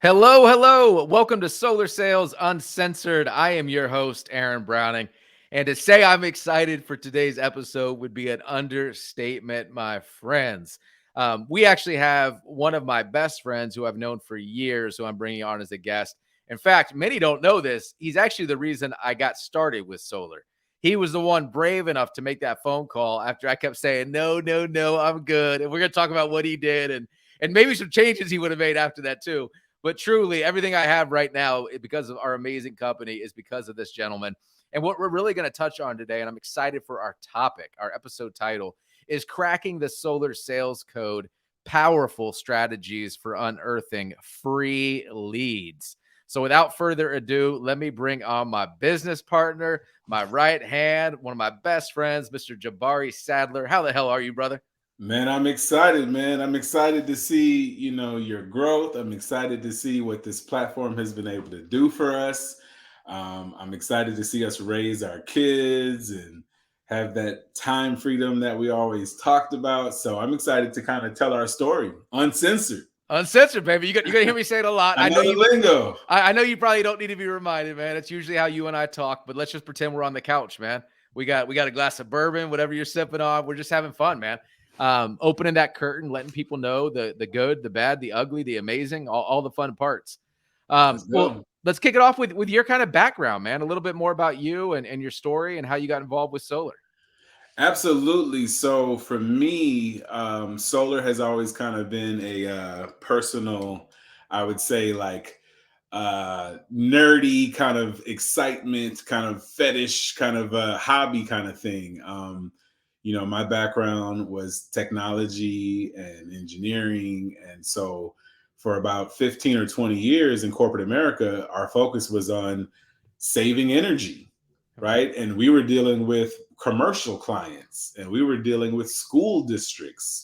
Hello, hello. Welcome to Solar Sales Uncensored. I am your host, Aaron Browning. And to say I'm excited for today's episode would be an understatement, my friends. We actually have one of my best friends who I've known for years, who I'm bringing on as a guest. In fact, many don't know this. He's actually the reason I got started with solar. He was the one brave enough to make that phone call after I kept saying, no, no, no, I'm good. And we're going to talk about what he did and maybe some changes he would have made after that, too. But truly, everything I have right now, because of our amazing company, is because of this gentleman. And what we're really going to touch on today, and I'm excited for our topic, our episode title, is cracking the solar sales code, powerful strategies for unearthing free leads. So without further ado, let me bring on my business partner, my right hand, one of my best friends, Mr. Jabari Sadler. How the hell are you, brother? Man, I'm excited, man. I'm excited to see, your growth. I'm excited to see what this platform has been able to do for us. I'm excited to see us raise our kids and have that time freedom that we always talked about. So I'm excited to kind of tell our story uncensored. Uncensored, baby. You're gonna hear me say it a lot. I know the lingo. I know you probably don't need to be reminded, man. It's usually how you and I talk, but let's just pretend we're on the couch, man. We got a glass of bourbon, whatever you're sipping on. We're just having fun, man. Opening that curtain, letting people know the good, the bad, the ugly, the amazing, all the fun parts. Let's Well, go. let's kick it off with your kind of background, man. A little bit more about you and your story and how you got involved with solar. Absolutely. So for me, solar has always kind of been a personal, I would say, like nerdy kind of excitement, kind of fetish, kind of hobby kind of thing. My background was technology and engineering. And so for about 15 or 20 years in corporate America, our focus was on saving energy, Okay. right? And we were dealing with commercial clients and we were dealing with school districts.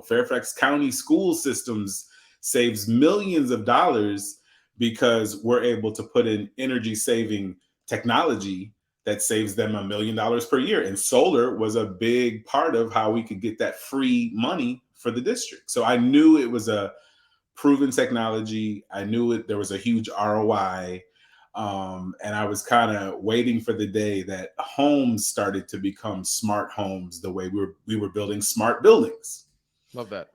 Fairfax County school systems saves millions of dollars because we're able to put in energy saving technology that saves them $1 million per year. And solar was a big part of how we could get that free money for the district. So I knew it was a proven technology. I knew there was a huge ROI. And I was kind of waiting for the day that homes started to become smart homes the way we were building smart buildings. Love that.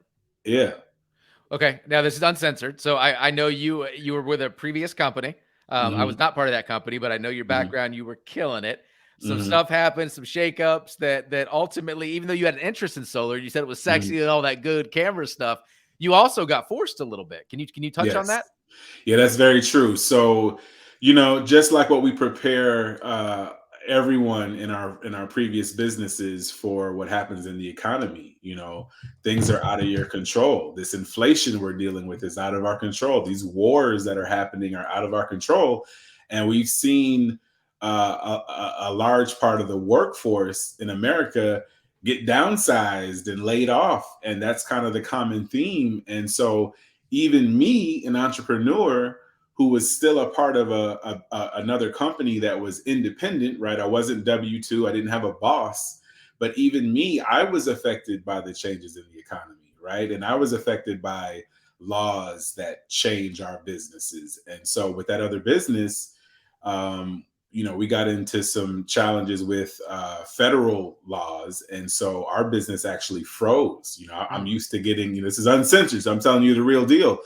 Yeah. Okay, now this is uncensored. So I know you were with a previous company. I was Hmm. not part of that company, but I know your Hmm. background. You were killing it. Some Hmm. stuff happened, some shakeups that ultimately, even though you had an interest in solar, you said it was Hmm. sexy and all that good camera stuff. You also got forced a little bit. Can you touch on Yes. that? Yeah, that's very true. So, just like what we prepare everyone in our previous businesses for what happens in the economy, things are out of your control. This inflation we're dealing with is out of our control. These wars that are happening are out of our control, and we've seen a large part of the workforce in America get downsized and laid off, and that's kind of the common theme. And so even me, an entrepreneur who was still a part of another company that was independent, right? I wasn't W-2, I didn't have a boss, but even me, I was affected by the changes in the economy, right? And I was affected by laws that change our businesses. And so with that other business, we got into some challenges with federal laws, and so our business actually froze. I'm Hmm. used to getting, this is uncensored, so I'm telling you the real deal.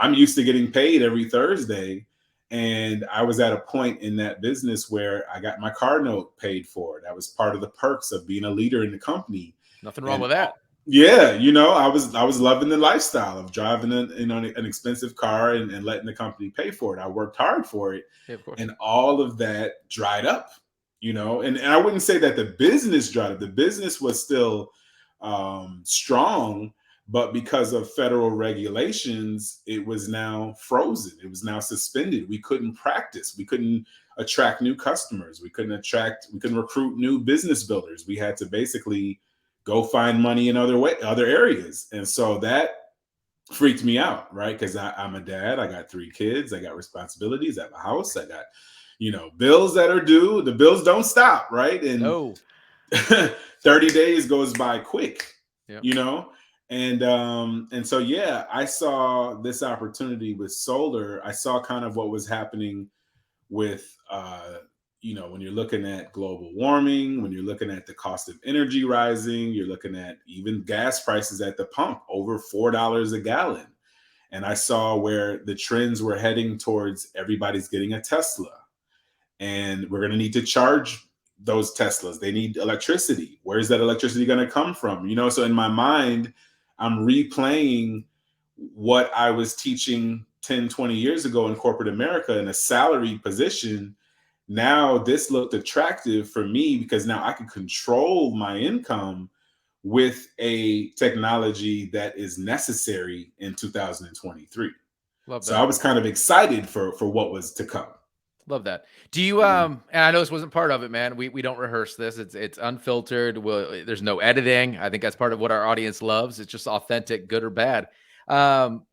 I'm used to getting paid every Thursday, and I was at a point in that business where I got my car note paid for. That was part of the perks of being a leader in the company. Nothing wrong And with that. yeah, I was loving the lifestyle of driving an expensive car and letting the company pay for it. I worked hard for it, Yeah, of course. and all of that dried up. And I wouldn't say that the business dried up. The business was still strong, but because of federal regulations, it was now frozen. It was now suspended. We couldn't practice. We couldn't attract new customers. We couldn't recruit new business builders. We had to basically go find money in other areas. And so that freaked me out, right? Because I'm a dad. I got 3 kids. I got responsibilities. I have a house. I got, bills that are due. The bills don't stop, right? And No. 30 days goes by quick, Yeah. you know? And so yeah, I saw this opportunity with solar. I saw kind of what was happening with when you're looking at global warming, when you're looking at the cost of energy rising, you're looking at even gas prices at the pump over $4 a gallon. And I saw where the trends were heading towards everybody's getting a Tesla, and we're going to need to charge those Teslas. They need electricity. Where's that electricity going to come from? So in my mind, I'm replaying what I was teaching 10, 20 years ago in corporate America in a salaried position. Now this looked attractive for me because now I can control my income with a technology that is necessary in 2023. Love So I that. was kind of excited for what was to come. Love that. Do you Mhm. and I know this wasn't part of it, man. We don't rehearse this. It's unfiltered. There's no editing. I think that's part of what our audience loves. It's just authentic, good or bad. Um,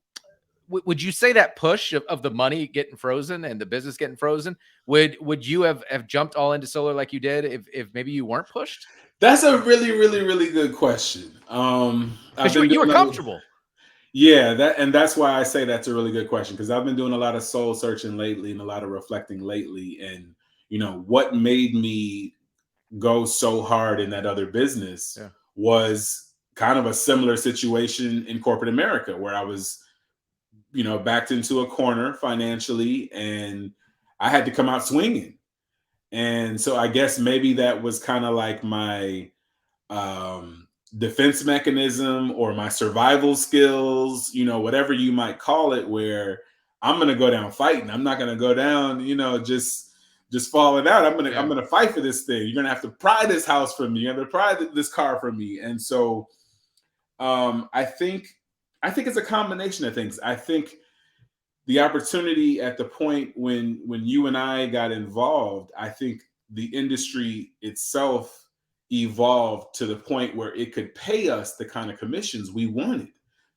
would you say that push of the money getting frozen and the business getting frozen, would you have jumped all into solar like you did if maybe you weren't pushed? That's a really, really, really good question. I've Because you been you were doing comfortable. yeah, that's why I say that's a really good question, because I've been doing a lot of soul searching lately and a lot of reflecting lately, and what made me go so hard in that other business Yeah. was kind of a similar situation in corporate America, where I was backed into a corner financially, and I had to come out swinging. And so I guess maybe that was kind of like my defense mechanism or my survival skills, whatever you might call it, where I'm gonna go down fighting. I'm not gonna go down, just falling out. I'm Yeah. gonna fight for this thing. You're gonna have to pry this house from me. You're gonna pry this car from me. And so I think it's a combination of things. I think the opportunity at the point when you and I got involved, I think the industry itself evolved to the point where it could pay us the kind of commissions we wanted.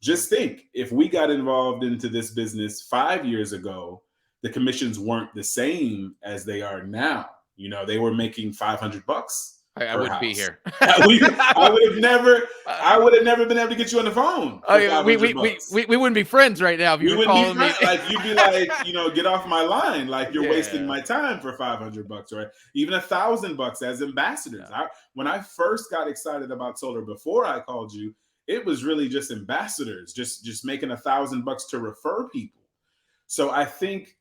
Just think, if we got involved into this business 5 years ago, the commissions weren't the same as they are now. They were making $500 I per wouldn't be house. here. I would have never, I would have never been able to get you on the phone for I, we, 500 we, we, bucks. we, we wouldn't be friends right now if you We were wouldn't be calling me. friends. Like, you'd be like, get off my line. Like, you're wasting Yeah. my time for $500, or even $1,000 as ambassadors. Yeah. When I first got excited about solar before I called you, it was really just ambassadors, just making $1,000 to refer people. So I think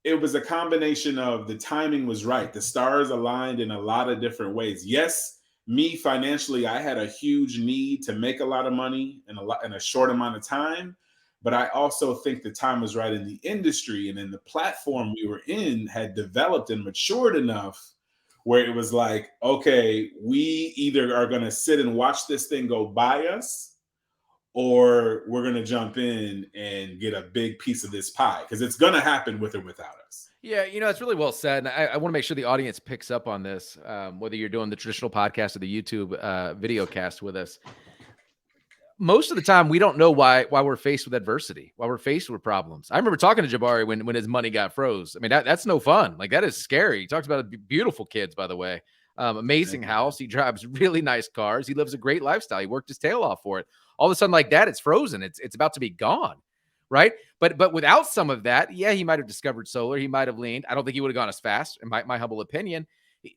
it was a combination of the timing was right. The stars aligned in a lot of different ways. Yes, me financially, I had a huge need to make a lot of money in a short amount of time. But I also think the time was right in the industry, and in the platform we were in had developed and matured enough where it was like, okay, we either are going to sit and watch this thing go by us, or we're going to jump in and get a big piece of this pie, because it's going to happen with or without us. Yeah, it's really well said. And I want to make sure the audience picks up on this, whether you're doing the traditional podcast or the YouTube video cast with us. Most of the time, we don't know why we're faced with adversity, why we're faced with problems. I remember talking to Jabari when his money got froze. I mean, that's no fun. Like, that is scary. He talks about beautiful kids, by the way. Amazing Thank you, man. house. He drives really nice cars. He lives a great lifestyle. He worked his tail off for it. All of a sudden, like that, it's frozen. It's about to be gone, right? But without some of that, yeah, he might have discovered solar. He might have leaned. I don't think he would have gone as fast, in my humble opinion.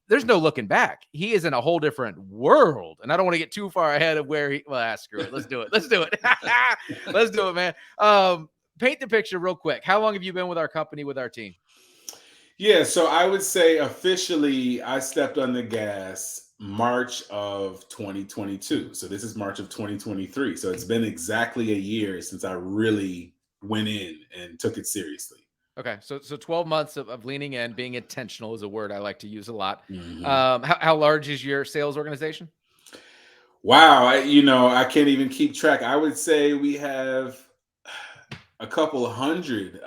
There's no looking back. He is in a whole different world. And I don't want to get too far ahead of where screw it. Let's do it. Let's do it. Let's do it, man. Paint the picture real quick. How long have you been with our company, with our team? Yeah, so I would say officially I stepped on the gas March of 2022. So this is March of 2023. So it's been exactly a year since I really went in and took it seriously. Okay. So 12 months of leaning in, being intentional is a word I like to use a lot. Mhm. How large is your sales organization? Wow, I can't even keep track. I would say we have a couple hundred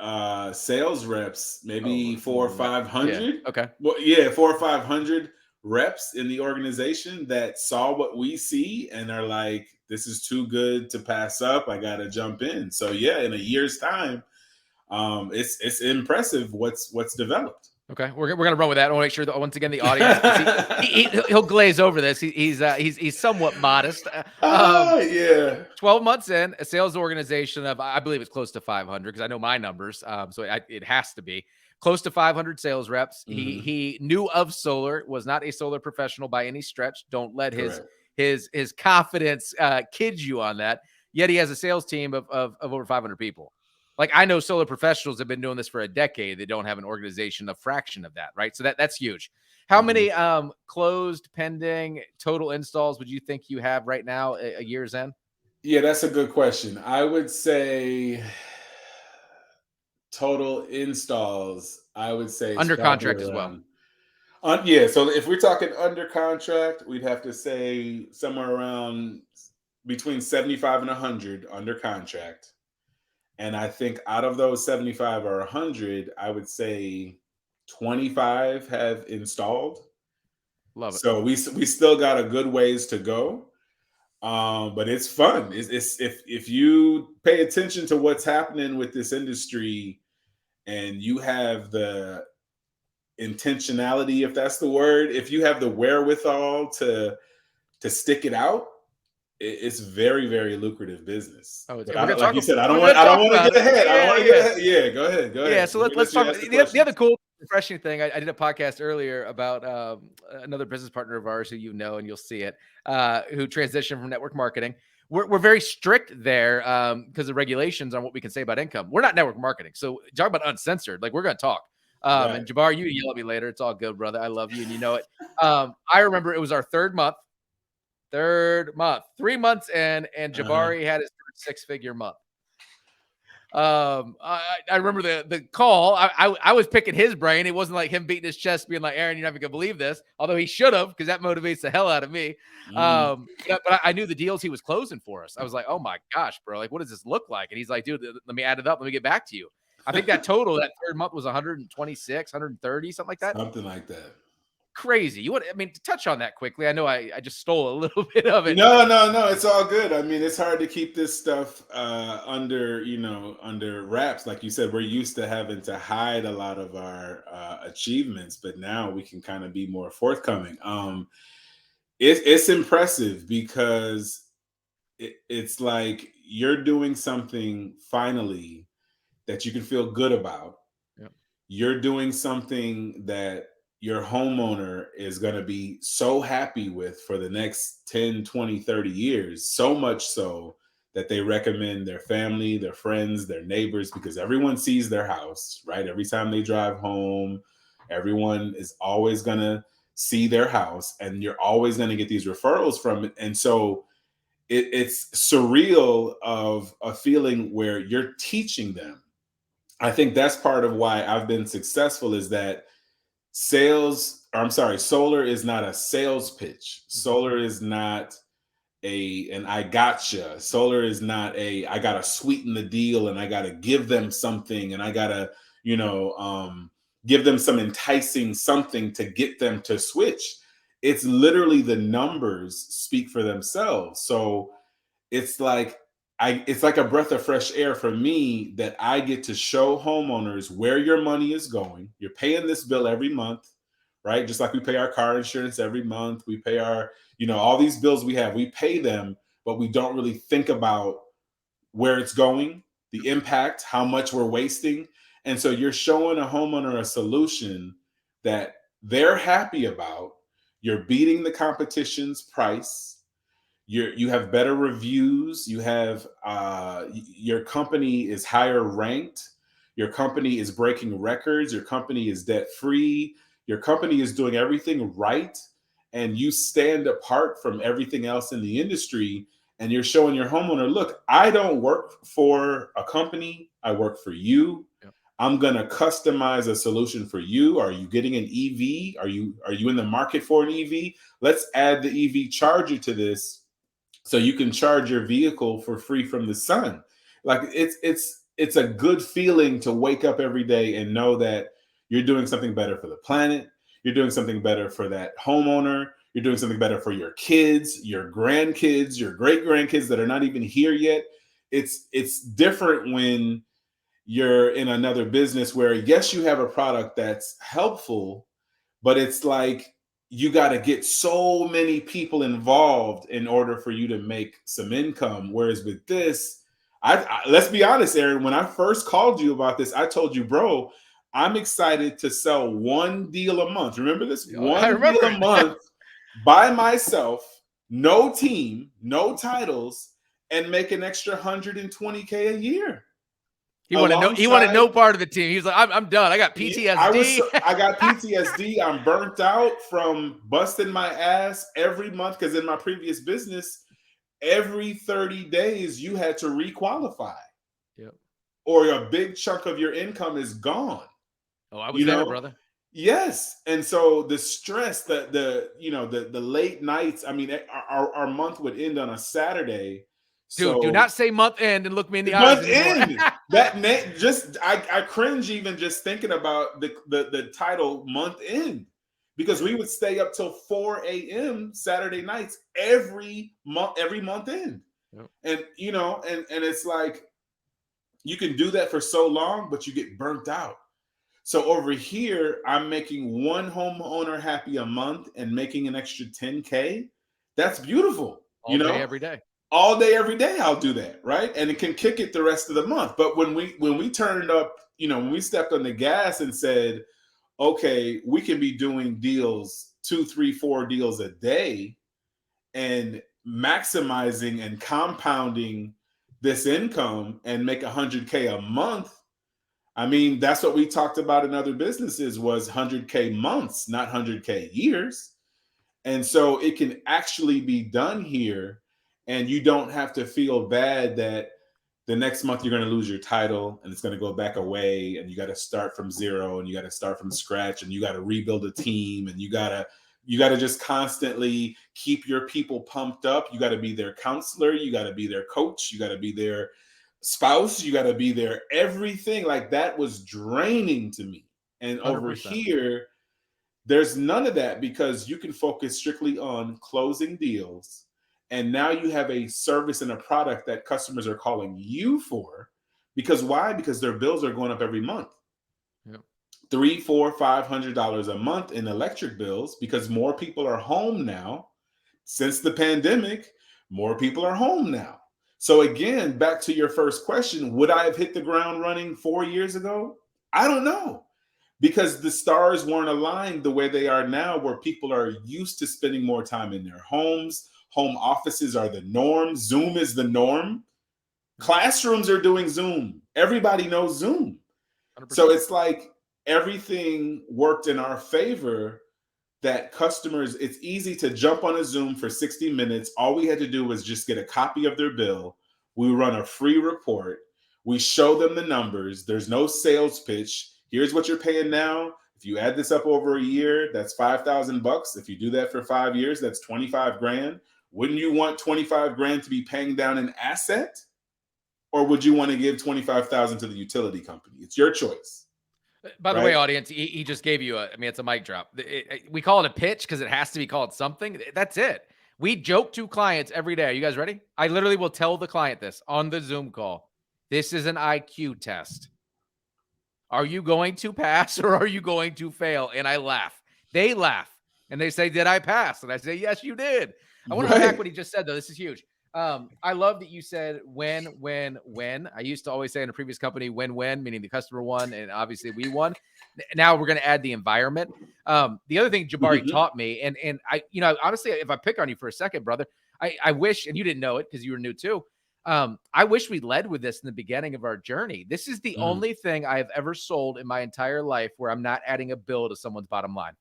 sales reps, maybe Oh, four or five yeah. hundred. Okay. Well, yeah, 400 or 500 reps in the organization that saw what we see and are like, this is too good to pass up. I gotta jump in. So yeah, in a year's time, it's impressive what's developed. Okay, we're gonna run with that. I want to make sure that once again the audience, because he'll glaze over this. He's somewhat modest. Yeah. 12 months in, a sales organization of, I believe it's close to 500 because I know my numbers. It has to be close to 500 sales reps. Hmm. He knew of solar, was not a solar professional by any stretch. Don't let his Correct. his confidence kid you on that. Yet he has a sales team of over 500 people. Like, I know solar professionals have been doing this for a decade. They don't have an organization, a fraction of that, right? So that's huge. How Hmm. many closed, pending, total installs would you think you have right now, a year's end? Yeah, that's a good question. I would say total installs, I would say it's Under probably contract as well. around. Yeah, so if we're talking under contract, we'd have to say somewhere around between 75 and 100 under contract. And I think out of those 75 or 100, I would say 25 have installed. Love it. So we still got a good ways to go. But it's fun. It's if you pay attention to what's happening with this industry and you have the intentionality, if that's the word, if you have the wherewithal to stick it out, it's very, very lucrative business. Oh, But and we're gonna like talk. you said, We're gonna I don't talk want to about get it. ahead. I don't Yeah, want to get yeah, ahead. Yeah, go ahead. Go yeah. ahead. So Let me let's let you talk. ask the The other questions. cool, refreshing thing. I did a podcast earlier about another business partner of ours who you know, and you'll see it, who transitioned from network marketing. We're very strict there because of regulations on what we can say about income. We're not network marketing, so talk about uncensored. Like, we're gonna talk. Right. And Jabbar, you yell at me later. It's all good, brother. I love you, and you know it. I remember it was our third month, 3 months in, and Uh-huh. Jabari had his third six-figure month. I remember the call. I was picking his brain. It wasn't like him beating his chest, being like, "Aaron, you're never gonna believe this." Although he should have, because that motivates the hell out of me. Mhm. But I knew the deals he was closing for us. I was like, "Oh my gosh, bro! Like, what does this look like?" And he's like, "Dude, let me add it up. Let me get back to you." I think that total that third month was 126, 130, something like that. Something like that. Crazy. I mean, to touch on that quickly. I know I just stole a little bit of it. No, no, no. It's all good. I mean, it's hard to keep this stuff under, under wraps. Like you said, we're used to having to hide a lot of our achievements, but now we can kind of be more forthcoming. It's impressive because it's like you're doing something finally that you can feel good about. Yeah. You're doing something that your homeowner is going to be so happy with for the next 10, 20, 30 years, so much so that they recommend their family, their friends, their neighbors, because everyone sees their house, right? Every time they drive home, everyone is always going to see their house, and you're always going to get these referrals from it. And so it's surreal of a feeling where you're teaching them. I think that's part of why I've been successful is that solar is not a sales pitch. Mhm. Solar is not an I gotcha. Solar is not I gotta sweeten the deal and I gotta give them something and I gotta, you know, give them some enticing something to get them to switch. It's literally the numbers speak for themselves. So it's like it's like a breath of fresh air for me that I get to show homeowners where your money is going. You're paying this bill every month, right? Just like we pay our car insurance every month, we pay our, all these bills we have, we pay them, but we don't really think about where it's going, the impact, how much we're wasting. And so you're showing a homeowner a solution that they're happy about. You're beating the competition's price. You have better reviews. You have your company is higher ranked. Your company is breaking records. Your company is debt free. Your company is doing everything right, and you stand apart from everything else in the industry. And you're showing your homeowner, look, I don't work for a company. I work for you. Yep. I'm gonna customize a solution for you. Are you getting an EV? Are you in the market for an EV? Let's add the EV charger to this so you can charge your vehicle for free from the sun. Like it's a good feeling to wake up every day and know that you're doing something better for the planet. You're doing something better for that homeowner. You're doing something better for your kids, your grandkids, your great grandkids that are not even here yet. It's different when you're in another business where, yes, you have a product that's helpful, but it's like you got to get so many people involved in order for you to make some income. Whereas with this, let's be honest, Aaron, when I first called you about this, I told you, bro, I'm excited to sell one deal a month. Remember this? I One deal remember. a month by myself, no team, no titles, and make an extra 120K a year He wanted no. He wanted alongside. no part of the team. He was like, I'm done. I got PTSD. I got PTSD. I'm burnt out from busting my ass every month because in my previous business, every 30 days you had to requalify Yep. or a big chunk of your income is gone. Oh, I was You there, know, brother. yes. And so the stress, the late nights. I mean, our month would end on a Saturday. Dude, do So not say month end and look me in the eyes month anymore. end. That just I cringe even just thinking about the title month end because we would stay up till 4 a.m. Saturday nights every month end. Yep. And and it's like you can do that for so long, but you get burnt out. So over here, I'm making one homeowner happy a month and making an extra 10K. That's beautiful, All day, every day. all day every day I'll do that, right? And it can kick it the rest of the month. But when we turned up, when we stepped on the gas and said, okay, we can be doing deals, 2 3 4 deals a day and maximizing and compounding this income and make 100K a month. I mean, that's what we talked about in other businesses was 100K months, not 100K years. And so it can actually be done here. And you don't have to feel bad that the next month you're going to lose your title and it's going to go back away and you got to start from zero and you got to start from scratch and you got to rebuild a team and you got to just constantly keep your people pumped up. You got to be their counselor, you got to be their coach, you got to be their spouse, you got to be their everything. Like that was draining to me. And over 100%. here there's none of that because you can focus strictly on closing deals. And now you have a service and a product that customers are calling you for. Because why? Because their bills are going up every month. Yep. 3, 4, $500 a month in electric bills because more people are home now. Since the pandemic, more people are home now. So again, back to your first question, would I have hit the ground running 4 years ago? I don't know because the stars weren't aligned the way they are now, where people are used to spending more time in their homes. Home offices are the norm. Zoom is the norm. Classrooms are doing Zoom. Everybody knows Zoom. So 100%. it's like everything worked in our favor that customers, it's easy to jump on a Zoom for 60 minutes. All we had to do was just get a copy of their bill. We run a free report. We show them the numbers. There's no sales pitch. Here's what you're paying now. If you add this up over a year, that's $5,000. If you do that for 5 years, that's 25 grand. Wouldn't you want 25 grand to be paying down an asset? Or would you want to give 25,000 to the utility company? It's your choice. By the way, Right? audience, he just gave you it's a mic drop. We call it a pitch because it has to be called something. That's it. We joke to clients every day. Are you guys ready? I literally will tell the client this on the Zoom call. This is an IQ test. Are you going to pass or are you going to fail? And I laugh. They laugh and they say, did I pass? And I say, yes, you did. I want to unpack Right. what he just said, though. This is huge. I love that you said when. I used to always say in a previous company, when, meaning the customer won, and obviously we won. Now we're going to add the environment. The other thing Jabari taught me, and I, honestly, if I pick on you for a second, brother, I wish, and you didn't know it because you were new too. I wish we led with this in the beginning of our journey. This is the only thing I have ever sold in my entire life where I'm not adding a bill to someone's bottom line.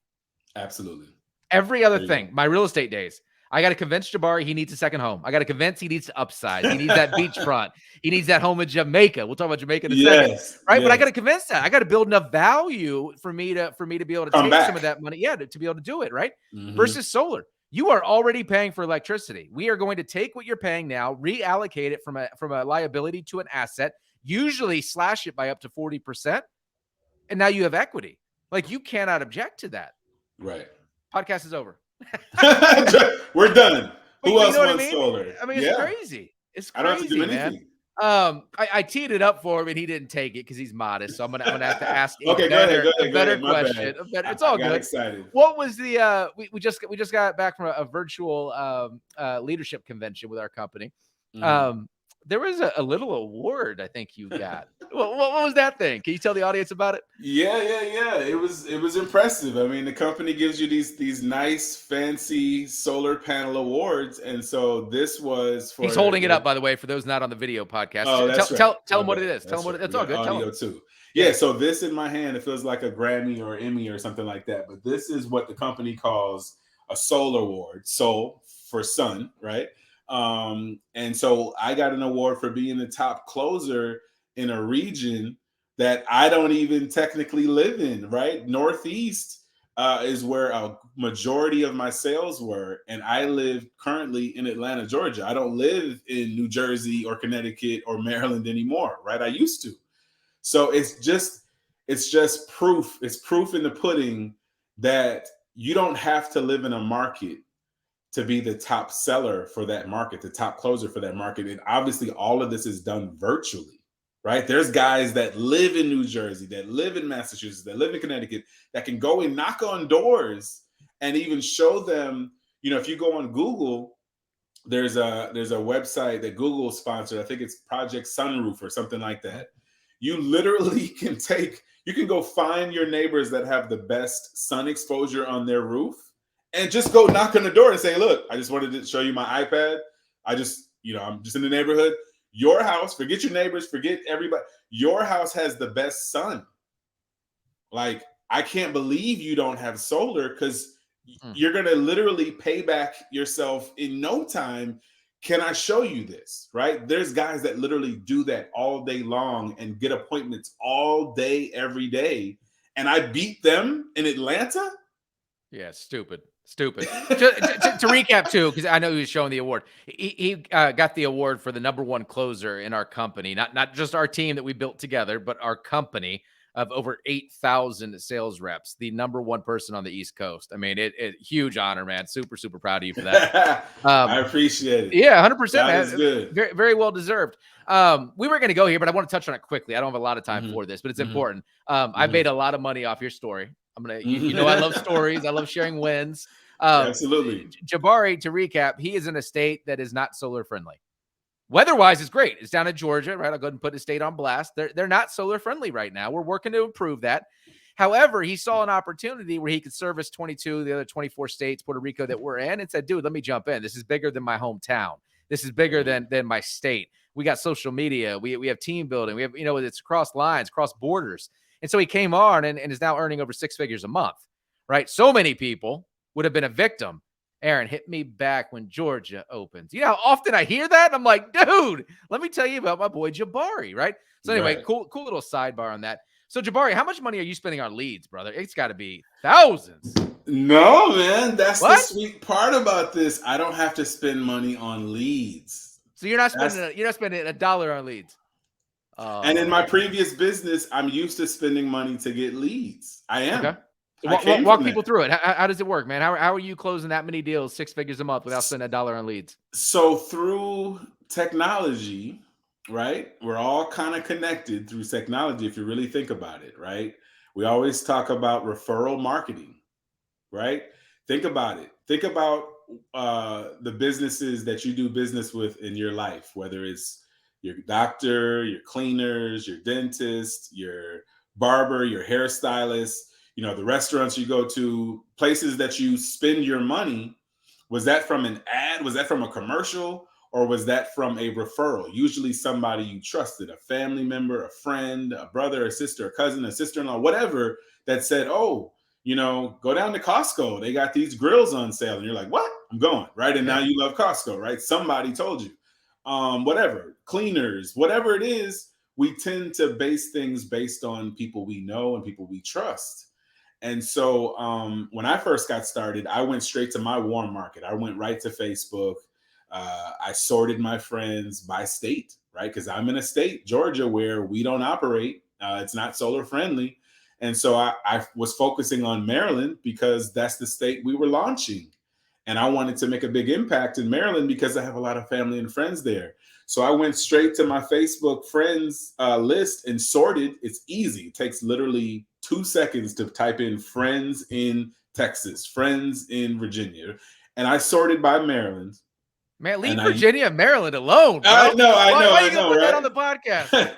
Absolutely. Every other thing, my real estate days, I got to convince Jabari he needs a second home. I got to convince he needs to upsize. He needs that beachfront. He needs that home in Jamaica. We'll talk about Jamaica in a second, Yes. right? But I Yes. got to convince that. I got to build enough value for me to be able to Come take some of back. that money, to be able to do it, right? Mhm. Versus solar. You are already paying for electricity. We are going to take what you're paying now, reallocate it from a liability to an asset, usually slash it by up to 40%, and now you have equity. Like you cannot object to that. Right. Podcast is over. We're done. But Who you else know what I wants mean? solar? I mean, it's Yeah. crazy. It's I don't have to do crazy, man. anything. I teed it up for him and he didn't take it because he's modest. So I'm gonna have to ask a Okay, better a go better ahead. My question. bad. A better, it's I all got good. excited. What was the we just got back from a virtual leadership convention with our company. Mhm. Um, there was a little award I think you got. What was that thing? Can you tell the audience about it? Yeah. It was impressive. I mean, the company gives you these nice, fancy solar panel awards, and so this was He's for holding it up, the. by the way, for those not on the video podcast. Oh, Tell that's right. tell My him what it bad. is. Tell him That's what right. it's We all got good. Tell him. audio too. Yeah. Yeah. So this in my hand, it feels like a Grammy or Emmy or something like that. But this is what the company calls a solar award. Soul for sun, right? And so I got an award for being the top closer in a region that I don't even technically live in, right? Northeast is where a majority of my sales were. And I live currently in Atlanta, Georgia. I don't live in New Jersey or Connecticut or Maryland anymore, right? I used to. So it's just proof. It's proof in the pudding that you don't have to live in a market to be the top seller for that market, the top closer for that market. And obviously, all of this is done virtually, right? There's guys that live in New Jersey, that live in Massachusetts, that live in Connecticut, that can go and knock on doors and even show them. If you go on Google, there's a website that Google sponsored. I think it's Project Sunroof or something like Mhm. that. You literally you can go find your neighbors that have the best sun exposure on their roof and just go knock on the door and say, look, I just wanted to show you my iPad. I'm just in the neighborhood. Your house, forget your neighbors, forget everybody. Your house has the best sun. Like, I can't believe you don't have solar because Mm. you're going to literally pay back yourself in no time. Can I show you this? Right? There's guys that literally do that all day long and get appointments all day, every day. And I beat them in Atlanta. Yeah, stupid, stupid. To recap too, because I know he was showing the award. He got the award for the number one closer in our company, not just our team that we built together, but our company of over 8,000 sales reps. The number one person on the East Coast. I mean, it huge honor, man. Super proud of you for that. I Um, appreciate it. yeah, 100%, God is man. good. Very well deserved. We were going to go here, but I want to touch on it quickly. I don't have a lot of time Hmm. for this, but it's Hmm. important. I Hmm. made a lot of money off your story. I love stories. I love sharing wins. Absolutely. Jabari, to recap, he is in a state that is not solar friendly. Weather-wise, it's great. It's down in Georgia, right? I'll go ahead and put the state on blast. They're not solar friendly right now. We're working to improve that. However, he saw an opportunity where he could service 22 of the other 24 states, Puerto Rico, that we're in, and said, dude, let me jump in. This is bigger than my hometown. This is bigger Right. than my state. We got social media. We have team building. We have, it's across lines, cross borders. And so he came on and is now earning over 6 figures a month, right? So many people would have been a victim. Aaron, hit me back when Georgia opens. You know how often I hear that? I'm like, dude, let me tell you about my boy Jabari, right? So anyway, Right. cool little sidebar on that. So Jabari, how much money are you spending on leads, brother? It's got to be thousands. No, man, that's the What? sweet part about this. I don't have to spend money on leads. So That's you're not spending $1 on leads. and in my Oh, previous business, I'm used to spending money to get leads. I okay. am. So I came walk from people that. through it. How does it work, man? How are you closing that many deals, 6 figures a month, without spending $1 on leads? So through technology, right? We're all kind of connected through technology if you really think about it, right? We always talk about referral marketing, right? Think about it. Think about the businesses that you do business with in your life, whether it's your doctor, your cleaners, your dentist, your barber, your hairstylist, the restaurants you go to, places that you spend your money. Was that from an ad? Was that from a commercial? Or was that from a referral? Usually somebody you trusted, a family member, a friend, a brother, a sister, a cousin, a sister-in-law, whatever, that said, oh, go down to Costco. They got these grills on sale. And you're like, what? I'm going, right? And now Yeah. you love Costco, right? Somebody told you. Whatever, cleaners, whatever it is, we tend to base things based on people we know and people we trust. And so when I first got started, I went straight to my warm market. I went right to Facebook. I sorted my friends by state, right? Because I'm in a state, Georgia, where we don't operate. It's not solar friendly. And so I was focusing on Maryland because that's the state we were launching. and I wanted to make a big impact in Maryland because I have a lot of family and friends there. So I went straight to my Facebook friends list and sorted. It's easy. It takes literally 2 seconds to type in friends in Texas, friends in Virginia, and I sorted by Maryland. Man, leave And I Virginia and Maryland alone, I bro. know, I Why, know, why are I you gonna know, put that right? on the podcast?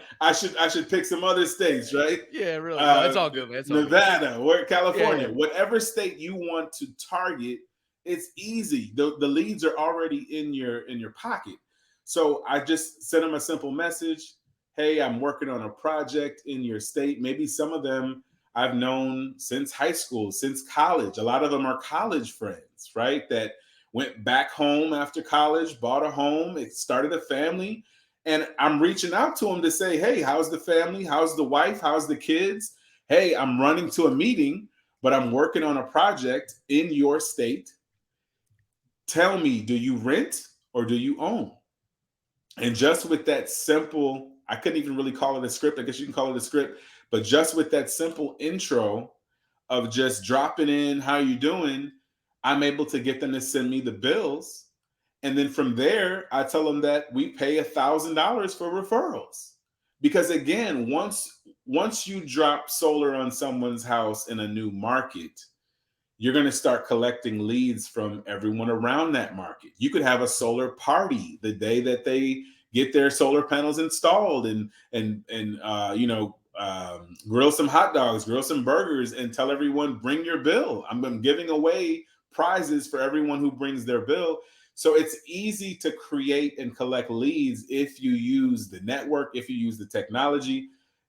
I should pick some other states, right? Yeah, really. No, it's Uh, all good, man. It's all good. Nevada or Yeah, yeah. California, whatever state you want to target, it's easy. The leads are already in your pocket. So I just sent them a simple message. Hey, I'm working on a project in your state. Maybe some of them I've known since high school, since college. A lot of them are college friends, right? That went back home after college, bought a home, it started a family. And I'm reaching out to them to say, hey, how's the family? How's the wife? How's the kids? Hey, I'm running to a meeting, but I'm working on a project in your state. Tell me, do you rent or do you own? And just with that simple, I couldn't even really call it a script. I guess you can call it a script, but just with that simple intro of just dropping in, how you doing, I'm able to get them to send me the bills. And then from there, I tell them that we pay $1,000 for referrals. Because again, once you drop solar on someone's house in a new market, you're going to start collecting leads from everyone around that market. You could have a solar party the day that they get their solar panels installed, and grill some hot dogs, grill some burgers, and tell everyone bring your bill. I'm giving away prizes for everyone who brings their bill. So it's easy to create and collect leads if you use the network, if you use the technology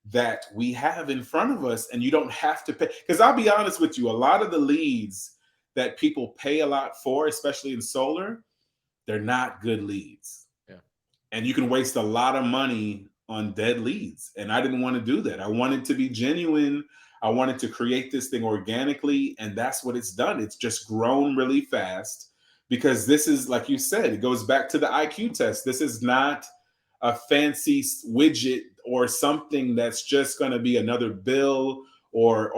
that we have in front of us, and you don't have to pay. Because I'll be honest with you, a lot of the leads that people pay a lot for, especially in solar, they're not good leads. Yeah. And you can waste a lot of money on dead leads. And I didn't want to do that. I wanted to be genuine. I wanted to create this thing organically. And that's what it's done. It's just grown really fast because this is, like you said, it goes back to the IQ test. This is not a fancy widget or something that's just going to be another bill or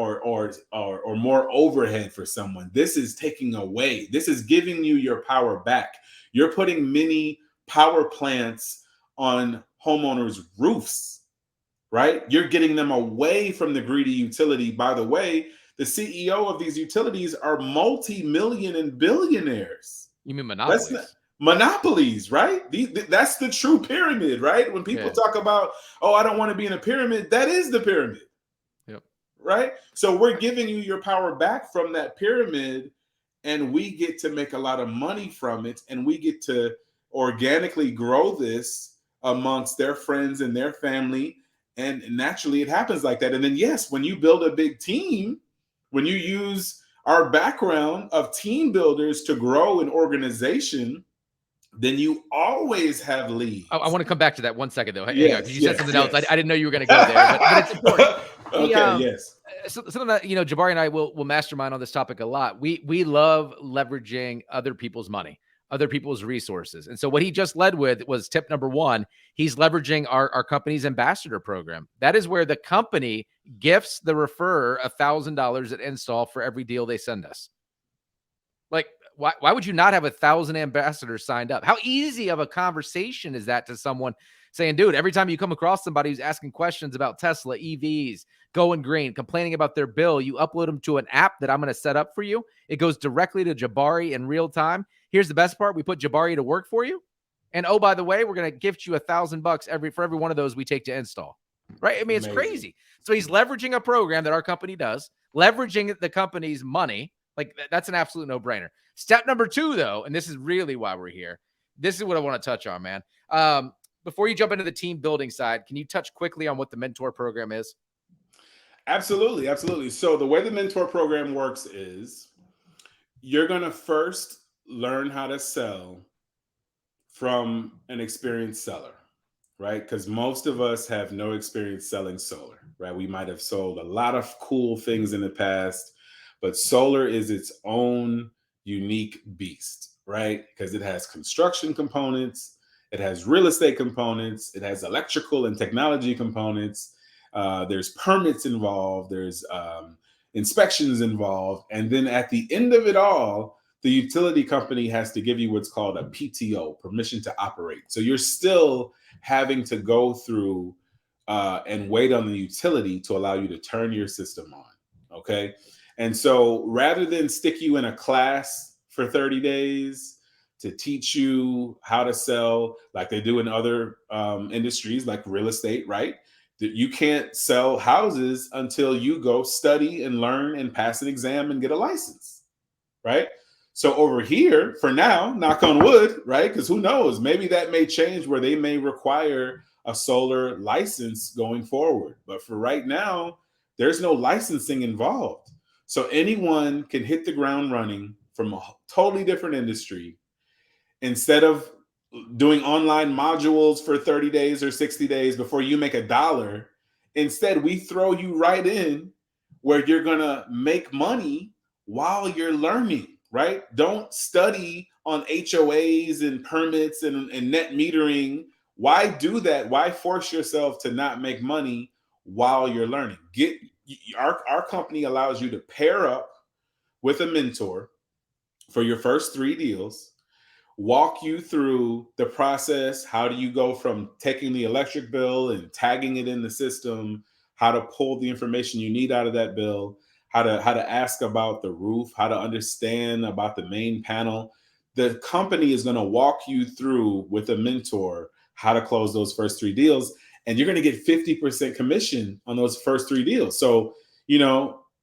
more overhead for someone. This is taking away. This is giving you your power back. You're putting mini power plants on homeowners' roofs, right? You're getting them away from the greedy utility. By the way, the CEO of these utilities are multi-million and billionaires. You mean That's not monopolies? monopolies, right? That's the true pyramid, right? When people Yeah. talk about, oh, I don't want to be in a pyramid, that is the pyramid, Yep. right? So we're giving you your power back from that pyramid, and we get to make a lot of money from it, and we get to organically grow this amongst their friends and their family. And naturally, it happens like that. And then, yes, when you build a big team, when you use our background of team builders to grow an organization, then you always have I leads. want to come back to that 1 second though. Hang on, because Yes, you said yes, something else. yes. I didn't know you were going to go there, but it's important. The Okay, yes. something that Jabari and I will mastermind on this topic a lot. We love leveraging other people's money, other people's resources, and so what he just led with was tip number one. He's leveraging our company's ambassador program. That is where the company gifts the referrer $1,000 at install for every deal they send us. Like, why would you not have 1,000 ambassadors signed up? How easy of a conversation is that to someone saying, dude, every time you come across somebody who's asking questions about Tesla, EVs, going green, complaining about their bill, you upload them to an app that I'm going to set up for you. It goes directly to Jabari in real time. Here's the best part. We put Jabari to work for you. And oh, by the way, we're going to gift you $1,000 for every one of those we take to install. Right? I mean, it's Amazing. crazy. So he's leveraging a program that our company does, leveraging the company's money. Like, that's an absolute no-brainer. Step number two, though, and this is really why we're here. This is what I want to touch on, man. Before you jump into the team building side, can you touch quickly on what the mentor program is? Absolutely, absolutely. So the way the mentor program works is you're going to first learn how to sell from an experienced seller, right? Because most of us have no experience selling solar, right? We might have sold a lot of cool things in the past, but solar is its own unique beast, right? Because it has construction components, it has real estate components, it has electrical and technology components. There's permits involved, there's inspections involved, and then at the end of it all, the utility company has to give you what's called a PTO, permission to operate. So you're still having to go through and wait on the utility to allow you to turn your system on. Okay. And so rather than stick you in a class for 30 days to teach you how to sell like they do in other industries like real estate, right? That you can't sell houses until you go study and learn and pass an exam and get a license, right? So over here, for now, knock on wood, right? Because who knows? Maybe that may change where they may require a solar license going forward. But for right now, there's no licensing involved. So anyone can hit the ground running from a totally different industry. Instead of doing online modules for 30 days or 60 days before you make $1, instead we throw you right in where you're going to make money while you're learning, right? Don't study on HOAs and permits and net metering. Why do that? Why force yourself to not make money while you're learning? Our company allows you to pair up with a mentor for your first 3 deals, walk you through the process. How do you go from taking the electric bill and tagging it in the system, how to pull the information you need out of that bill, how to ask about the roof, how to understand about the main panel. The company is going to walk you through with a mentor how to close those first 3 deals, and you're going to get 50% commission on those first 3 deals. So,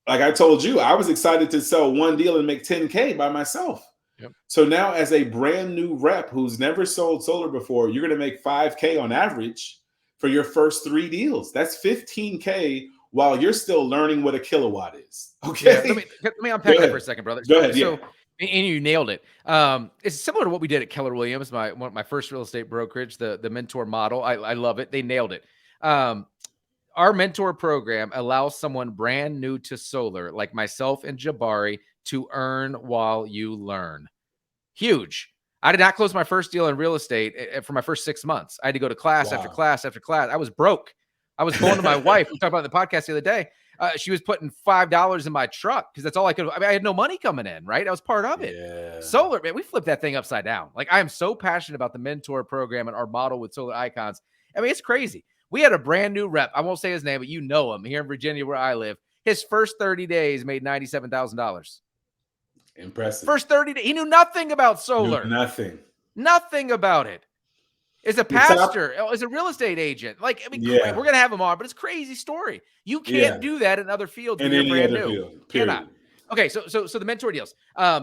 like I told you, I was excited to sell 1 deal and make 10K by myself. Yep. So now, as a brand new rep who's never sold solar before, you're going to make 5K on average for your first 3 deals. That's 15K while you're still learning what a kilowatt is. Okay. Yeah, let me unpack that for a second, brother. Go ahead. Yeah. And you nailed it. It's similar to what we did at Keller Williams, my first real estate brokerage, the mentor model. I love it. They nailed it. Our mentor program allows someone brand new to solar, like myself and Jabari, to earn while you learn. Huge. I did not close my first deal in real estate for my first 6 months. I had to go to class after class after class. I was broke. I was going to my wife. We talked about it in the podcast the other day. She was putting $5 in my truck because that's all I could. I mean, I had no money coming in, right? I was part of it. Yeah. Solar, man, we flipped that thing upside down. Like, I am so passionate about the mentor program and our model with Solar Icons. I mean, it's crazy. We had a brand new rep. I won't say his name, but you know him here in Virginia where I live. His first 30 days made $97,000. Impressive. First 30 days. He knew nothing about solar. Nothing about it. As a pastor, as a real estate agent. Like, I mean, we're going to have him on, but it's a crazy story. You can't do that in other fields when you're brand new. Cannot. Okay, so the mentor deals.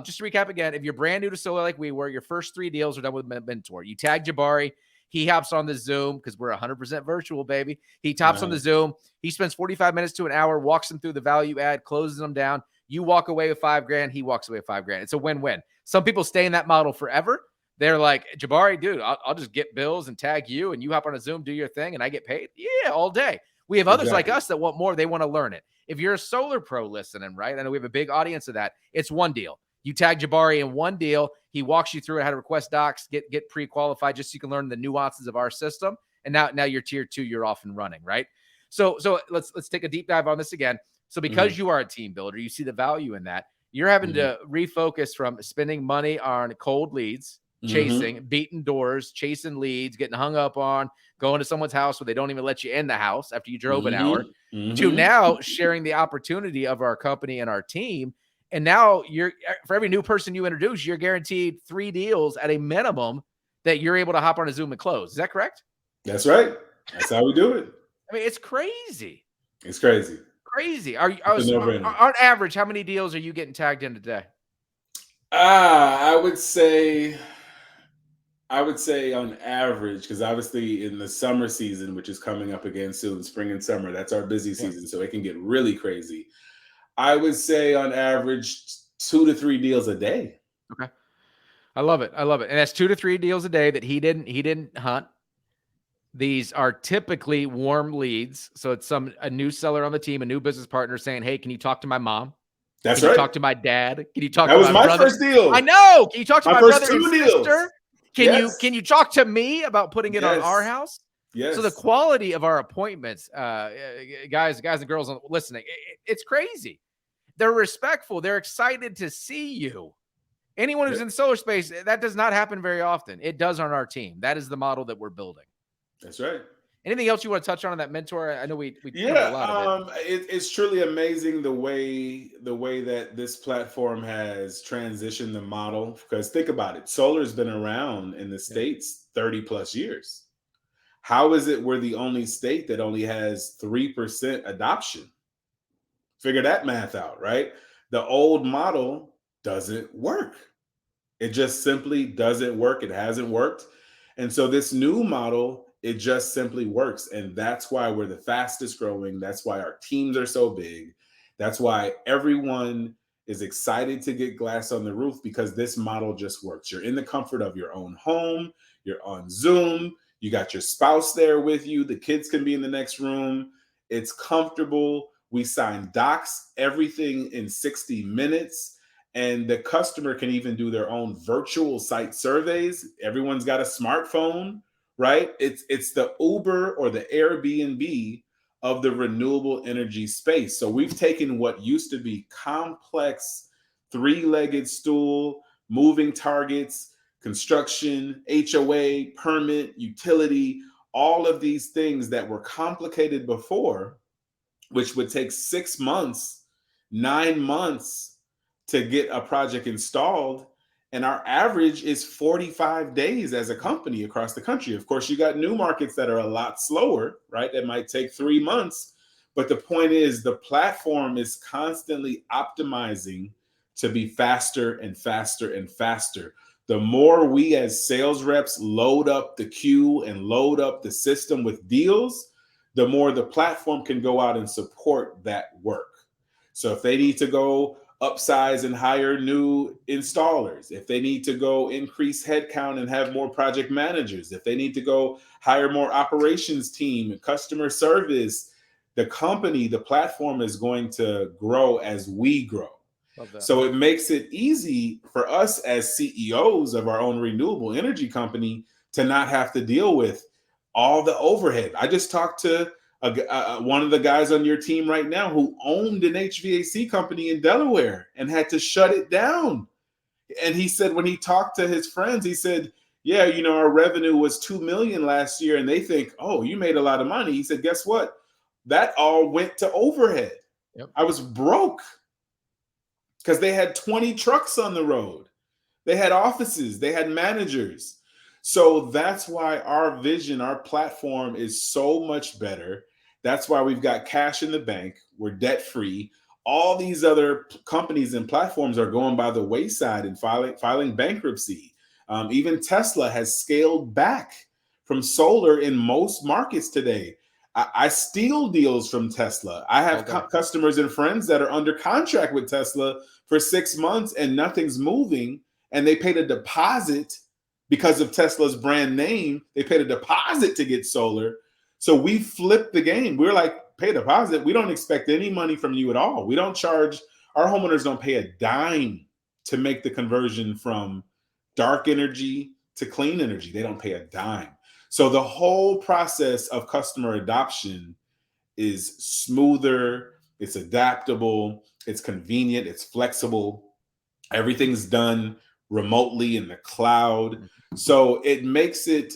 Just to recap again, if you're brand new to solar like we were, your first 3 deals are done with mentor. You tag Jabari. He hops on the Zoom because we're 100% virtual, baby. He hops on the Zoom. He spends 45 minutes to an hour, walks them through the value add, closes them down. You walk away with $5,000. He walks away with $5,000. It's a win-win. Some people stay in that model forever. They're like, Jabari, dude, I'll just get bills and tag you, and you hop on a Zoom, do your thing, and I get paid. Yeah, all day. We have others like us that want more. They want to learn it. If you're a solar pro listening, right? I know we have a big audience of that. It's 1 deal. You tag Jabari in 1 deal. He walks you through how to request docs, get pre-qualified, just so you can learn the nuances of our system. And now you're tier 2, you're off and running, right? So let's take a deep dive on this again. So because you are a team builder, you see the value in that. You're having to refocus from spending money on cold leads, chasing, beating doors, chasing leads, getting hung up on, going to someone's house where they don't even let you in the house after you drove an hour, to now sharing the opportunity of our company and our team. And now for every new person you introduce, you're guaranteed 3 deals at a minimum that you're able to hop on a Zoom and close. Is that correct? That's right. That's how we do it. I mean, it's crazy. It's crazy. On average, how many deals are you getting tagged in today? I would say on average, because obviously in the summer season, which is coming up again soon, spring and summer, that's our busy season. So it can get really crazy. I would say on average 2 to 3 deals a day. Okay. I love it. And that's 2 to 3 deals a day that he didn't hunt. These are typically warm leads. So it's a new seller on the team, a new business partner saying, hey, can you talk to my mom? That's Can right. you talk to my dad? Can you talk to my brother? That was my first deal. I know. Can you talk to my brother and sister? Can you talk to me about putting it on our house? Yes. So the quality of our appointments, guys and girls listening, it's crazy. They're respectful. They're excited to see you. Anyone who's Yep, in the solar space, that does not happen very often. It does on our team. That is the model that we're building. that's right. Anything else you want to touch on that mentor? I know we covered a Yeah, lot of it. it's truly amazing the way that this platform has transitioned the model. Because think about it, solar's been around in the Yeah. states 30 plus years. How is it we're the only state that only has 3% adoption? Figure that math out, right? The old model doesn't work. It just simply doesn't work. It hasn't worked. And so this new model, it just simply works. And that's why we're the fastest growing. That's why our teams are so big. That's why everyone is excited to get glass on the roof, because this model just works. You're in the comfort of your own home, you're on Zoom, you got your spouse there with you, the kids can be in the next room. It's comfortable. We sign docs, everything in 60 minutes, and the customer can even do their own virtual site surveys. Everyone's got a smartphone, right? It's the Uber or the Airbnb of the renewable energy space. So we've taken what used to be complex three-legged stool, moving targets, construction, HOA, permit, utility, all of these things that were complicated before, which would take 6 months, 9 months to get a project installed. And our average is 45 days as a company across the country. Of course, you got new markets that are a lot slower, right? That might take 3 months. But the point is, the platform is constantly optimizing to be faster and faster and faster. The more we as sales reps load up the queue and load up the system with deals, the more the platform can go out and support that work. So if they need to go upsize and hire new installers, if they need to go increase headcount and have more project managers, if they need to go hire more operations team and customer service, the company, the platform is going to grow as we grow. Love that. So it makes it easy for us as CEOs of our own renewable energy company to not have to deal with all the overhead. I just talked to one of the guys on your team right now who owned an HVAC company in Delaware and had to shut it down. And he said when he talked to his friends, he said, "Yeah, our revenue was 2 million last year," and they think, "Oh, you made a lot of money." He said, "Guess what? That all went to overhead. Yep. I was broke because they had 20 trucks on the road. They had offices, they had managers." So that's why our vision, our platform is so much better. That's why we've got cash in the bank. We're debt free. All these other companies and platforms are going by the wayside and filing bankruptcy. Even Tesla has scaled back from solar in most markets today. I steal deals from Tesla. I Well have done. customers and friends that are under contract with Tesla for 6 months and nothing's moving, and they paid a deposit because of Tesla's brand name. They paid a deposit to get solar. So we flipped the game. We're like, pay a deposit. We don't expect any money from you at all. We don't charge, our homeowners don't pay a dime to make the conversion from dark energy to clean energy. They don't pay a dime. So the whole process of customer adoption is smoother, it's adaptable, it's convenient, it's flexible. Everything's done remotely in the cloud. Mhm. So it makes it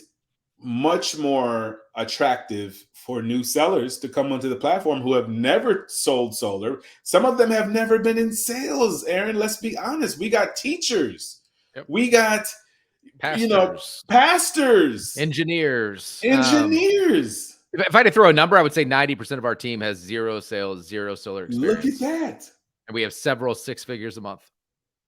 much more attractive for new sellers to come onto the platform who have never sold solar. Some of them have never been in sales, Aaron. Let's be honest. We got teachers. Yep. We got, you know, Pastors, pastors, engineers. engineers. If I had to throw a number, I would say 90% of our team has zero sales, zero solar Look at experience, that. and we have several six figures a month.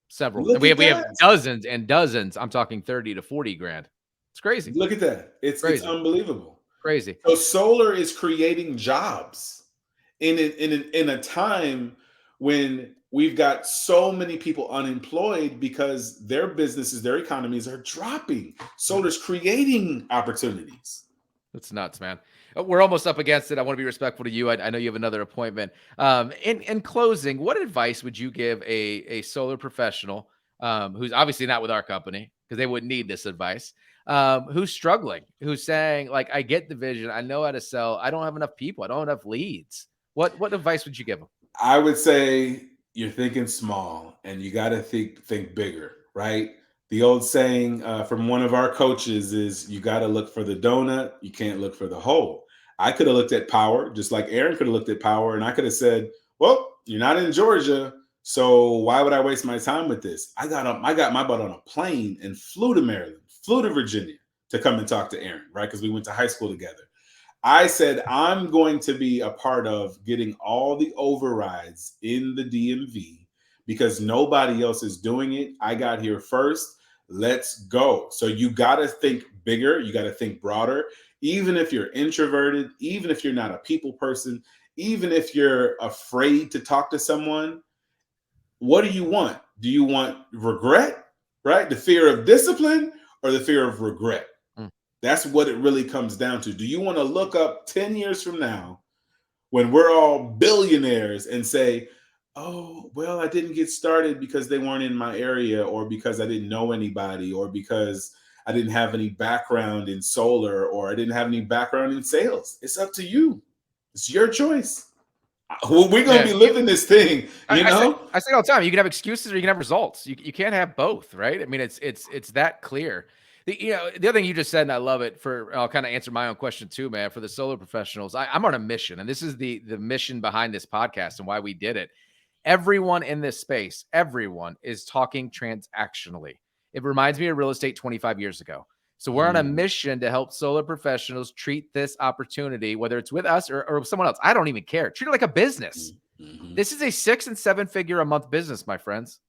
Several, and Look we at have we have that. dozens and dozens. I'm talking 30 to 40 grand. It's crazy, Look at that. It's crazy, unbelievable. crazy. So solar is creating jobs in a time when we've got so many people unemployed because their businesses, their economies are dropping. Yep. Solar's creating opportunities. That's nuts, man. We're almost up against it. I want to be respectful to you. I know you have another appointment. In closing, what advice would you give a solar professional who's obviously not with our company because they wouldn't need this advice? Who's struggling? Who's saying like, I get the vision, I know how to sell, I don't have enough people, I don't have enough leads. What advice would you give them? I would say you're thinking small and you got to think bigger. right? The old saying from one of our coaches is you got to look for the donut, you can't look for the hole. I could have looked at power, just like Aaron could have looked at power, and I could have said, well, you're not in Georgia, so why would I waste my time with this? I got my butt on a plane and flew to Maryland, flew to Virginia to come and talk to Aaron, right? Because we went to high school together. I said, I'm going to be a part of getting all the overrides in the DMV because nobody else is doing it. I got here first. Let's go. So you got to think bigger. You got to think broader. Even if you're introverted, even if you're not a people person, even if you're afraid to talk to someone, what do you want? Do you want regret, right? The fear of discipline or the fear of regret? Mm. That's what it really comes down to. Do you want to look up 10 years from now when we're all billionaires and say, oh, well, I didn't get started because they weren't in my area or because I didn't know anybody or because I didn't have any background in solar or I didn't have any background in sales? It's up to you. It's your choice. We're going to be Man, living this thing, you know? I say it all the time. You can have excuses or you can have results. You can't have both, right? I mean, it's that clear. The other thing you just said, and I love it. I'll kind of answer my own question too, man. For the solar professionals, I'm on a mission, and this is the mission behind this podcast and why we did it. Everyone in this space, everyone is talking transactionally. It reminds me of real estate 25 years ago. So we're on a mission to help solar professionals treat this opportunity, whether it's with us or someone else. I don't even care. Treat it like a business. Mm-hmm. This is a 6 and 7 figure a month business, my friends.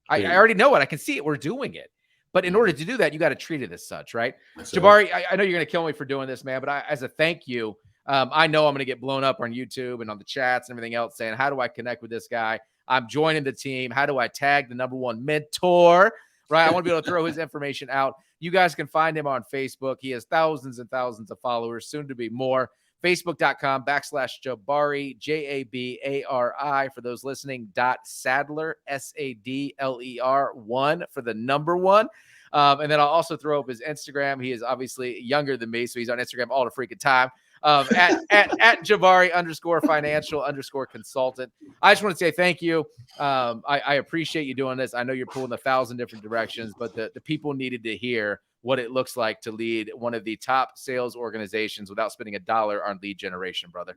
I already know it. I can see it. We're doing it. But in order to do that, you got to treat it as such, right? That's Jabari, I know you're going to kill me for doing this, man, but as a thank you, I know I'm going to get blown up on YouTube and on the chats and everything else saying, how do I connect with this guy? I'm joining the team. How do I tag the #1 mentor? Right? I want to be able to throw his information out. You guys can find him on Facebook. He has thousands and thousands of followers, soon to be more. Facebook.com/Jabari, Jabari, for those listening, Sadler, Sadler, 1 for the #1. And then I'll also throw up his Instagram. He is obviously younger than me, so he's on Instagram all the freaking time. At Jabari _financial _consultant. I just want to say thank you. I appreciate you doing this. I know you're pulling 1,000 different directions, but the people needed to hear what it looks like to lead one of the top sales organizations without spending a dollar on lead generation, brother.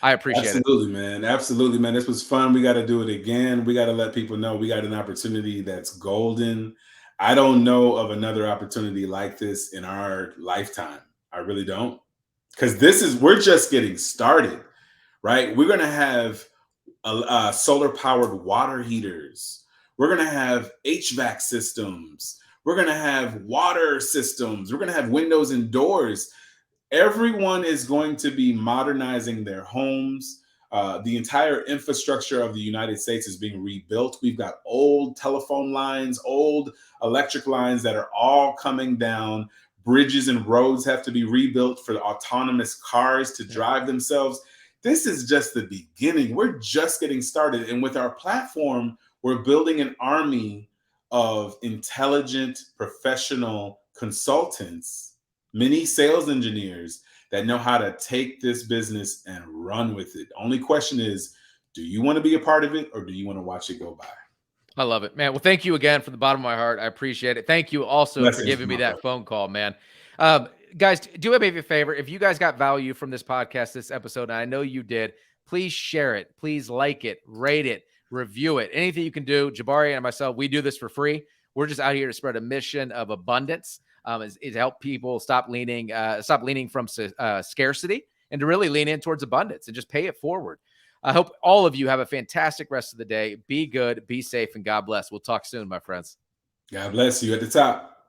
I appreciate it. Absolutely, man. This was fun. We got to do it again. We got to let people know we got an opportunity that's golden. I don't know of another opportunity like this in our lifetime. I really don't. Because we're just getting started, right? We're going to have solar powered water heaters. We're going to have HVAC systems. We're going to have water systems. We're going to have windows and doors. Everyone is going to be modernizing their homes. The entire infrastructure of the United States is being rebuilt. We've got old telephone lines, old electric lines that are all coming down. Bridges and roads have to be rebuilt for autonomous cars to drive themselves. This is just the beginning. We're just getting started. And with our platform, we're building an army of intelligent, professional consultants, many sales engineers that know how to take this business and run with it. Only question is, do you want to be a part of it or do you want to watch it go by? I love it, man. Well, thank you again from the bottom of my heart. I appreciate it. Thank you also for giving me that phone call, man. Guys, do me a favor. If you guys got value from this podcast, this episode, and I know you did, please share it. Please like it, rate it, review it. Anything you can do. Jabari and myself, we do this for free. We're just out here to spread a mission of abundance. Is to help people stop leaning from scarcity and to really lean in towards abundance and just pay it forward. I hope all of you have a fantastic rest of the day. Be good, be safe, and God bless. We'll talk soon, my friends. God bless you at the top.